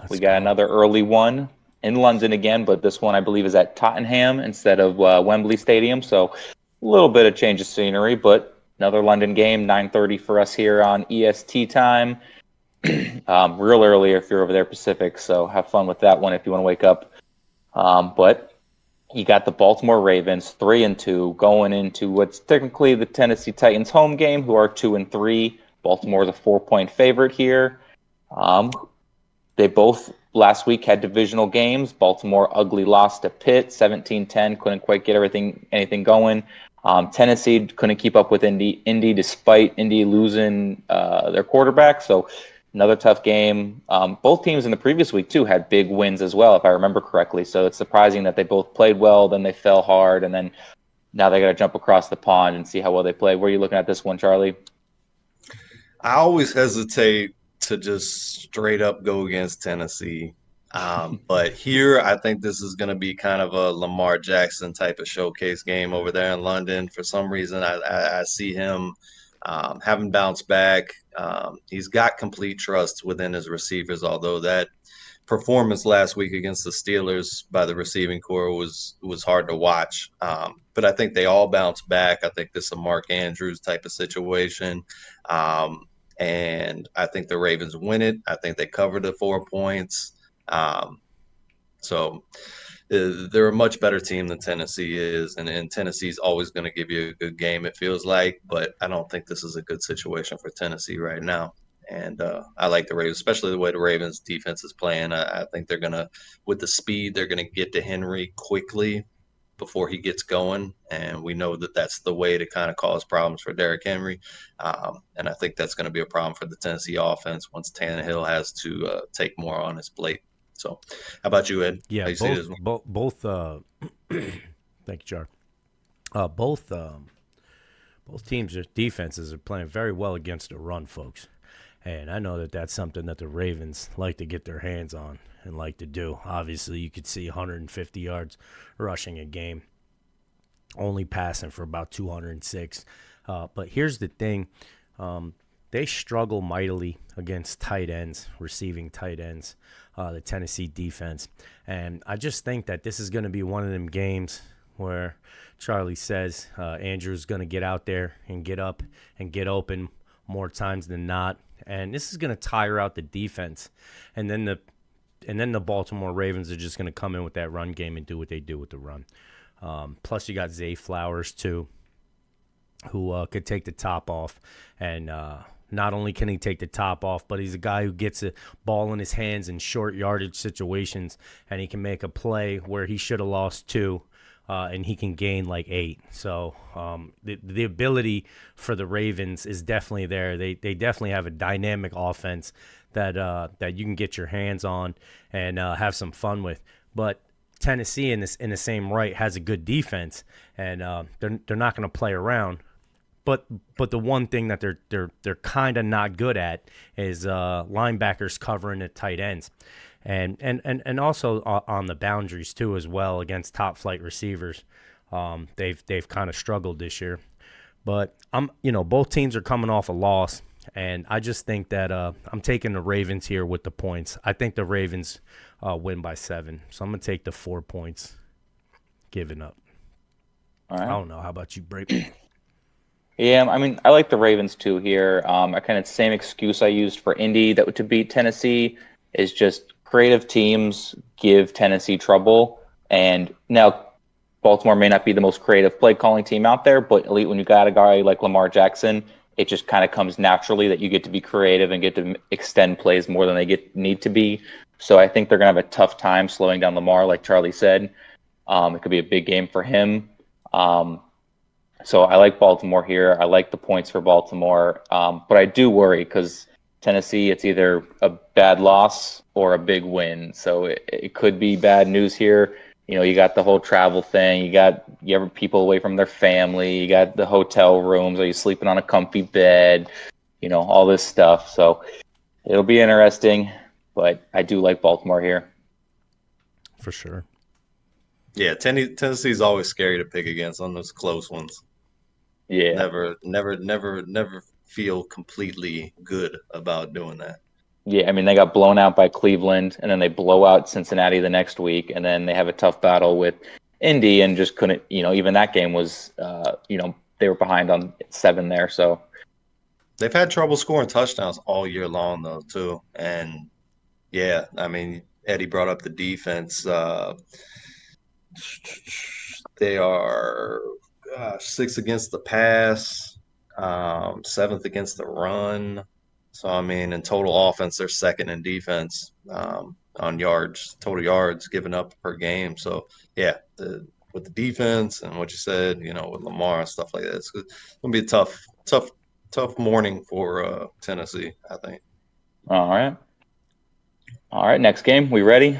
football. We Let's got go. another early one in London again, but this one I believe is at Tottenham instead of Wembley Stadium. So a little bit of change of scenery, but another London game, 9:30 for us here on EST time. Real early if you're over there Pacific, so have fun with that one if you want to wake up. But you got the Baltimore Ravens 3-2 going into what's technically the Tennessee Titans home game, who are 2-3. Baltimore's a 4-point favorite here. Um, they both last week had divisional games. Baltimore ugly lost to Pitt 17-10, couldn't quite get anything going. Tennessee couldn't keep up with Indy despite Indy losing their quarterback. So another tough game. Both teams in the previous week too had big wins as well, if I remember correctly. So it's surprising that they both played well, then they fell hard, and then now they got to jump across the pond and see how well they play. Where are you looking at this one, Charlie? I always hesitate to just straight up go against Tennessee. But here, I think this is going to be kind of a Lamar Jackson type of showcase game over there in London. For some reason, I see him having bounced back. He's got complete trust within his receivers, although that performance last week against the Steelers by the receiving core was hard to watch. But I think they all bounce back. I think this is a Mark Andrews type of situation. Um, and I think the Ravens win it. I think they cover the 4 points. Um, so they're a much better team than Tennessee is, and Tennessee's always going to give you a good game, it feels like. But I don't think this is a good situation for Tennessee right now. And I like the Ravens, especially the way the Ravens defense is playing. I think they're going to, with the speed, they're going to get to Henry quickly before he gets going. And we know that that's the way to kind of cause problems for Derrick Henry. And I think that's going to be a problem for the Tennessee offense once Tannehill has to take more on his plate. So, how about you, Ed? Yeah, How you see this both one? both thank you, Jar. Both both teams' defenses are playing very well against the run, folks. And I know that that's something that the Ravens like to get their hands on and like to do. Obviously, you could see 150 yards rushing a game, only passing for about 206. But here's the thing. They struggle mightily against tight ends, receiving tight ends, the Tennessee defense. And I just think that this is going to be one of them games where Charlie says Andrew's going to get out there and get up and get open more times than not. And this is going to tire out the defense. And then the Baltimore Ravens are just going to come in with that run game and do what they do with the run. Plus, you got Zay Flowers, too, who could take the top off. And not only can he take the top off, but he's a guy who gets a ball in his hands in short yardage situations, and he can make a play where he should have lost 2. And he can gain like 8. So the ability for the Ravens is definitely there. They definitely have a dynamic offense that you can get your hands on and have some fun with. But Tennessee in the same right has a good defense, and they're not going to play around. But the one thing that they're kind of not good at is linebackers covering at tight ends. And also on the boundaries too as well against top flight receivers. They've kind of struggled this year, but both teams are coming off a loss, and I just think that I'm taking the Ravens here with the points. I think the Ravens win by 7, so I'm gonna take the 4 points. Giving up. All I right. don't know. How about you, Brayton? Yeah, I mean, I like the Ravens too here. I kind of same excuse I used for Indy that to beat Tennessee is just creative teams give Tennessee trouble. And now Baltimore may not be the most creative play calling team out there, but at least when you got a guy like Lamar Jackson, it just kind of comes naturally that you get to be creative and get to extend plays more than they need to be. So I think they're gonna have a tough time slowing down Lamar, like Charlie said. It could be a big game for him. Um, so I like Baltimore here. I like the points for Baltimore, but I do worry because Tennessee, it's either a bad loss or a big win. So it could be bad news here. You got the whole travel thing. You have people away from their family. You got the hotel rooms. Are you sleeping on a comfy bed? All this stuff. So it'll be interesting, but I do like Baltimore here. For sure. Yeah, Tennessee's always scary to pick against on those close ones. Yeah. Never feel completely good about doing that. Yeah, I mean, they got blown out by Cleveland, and then they blow out Cincinnati the next week, and then they have a tough battle with Indy, and just couldn't, even that game was, they were behind on 7 there. So, They've had trouble scoring touchdowns all year long, though, too. And yeah, I mean, Eddie brought up the defense. They are sixth against the pass, seventh against the run. So, I mean, in total offense, they're second in defense on yards, total yards given up per game. So, yeah, with the defense and what you said, with Lamar and stuff like that, it's going to be a tough morning for Tennessee, I think. all right. All right, next game. We ready?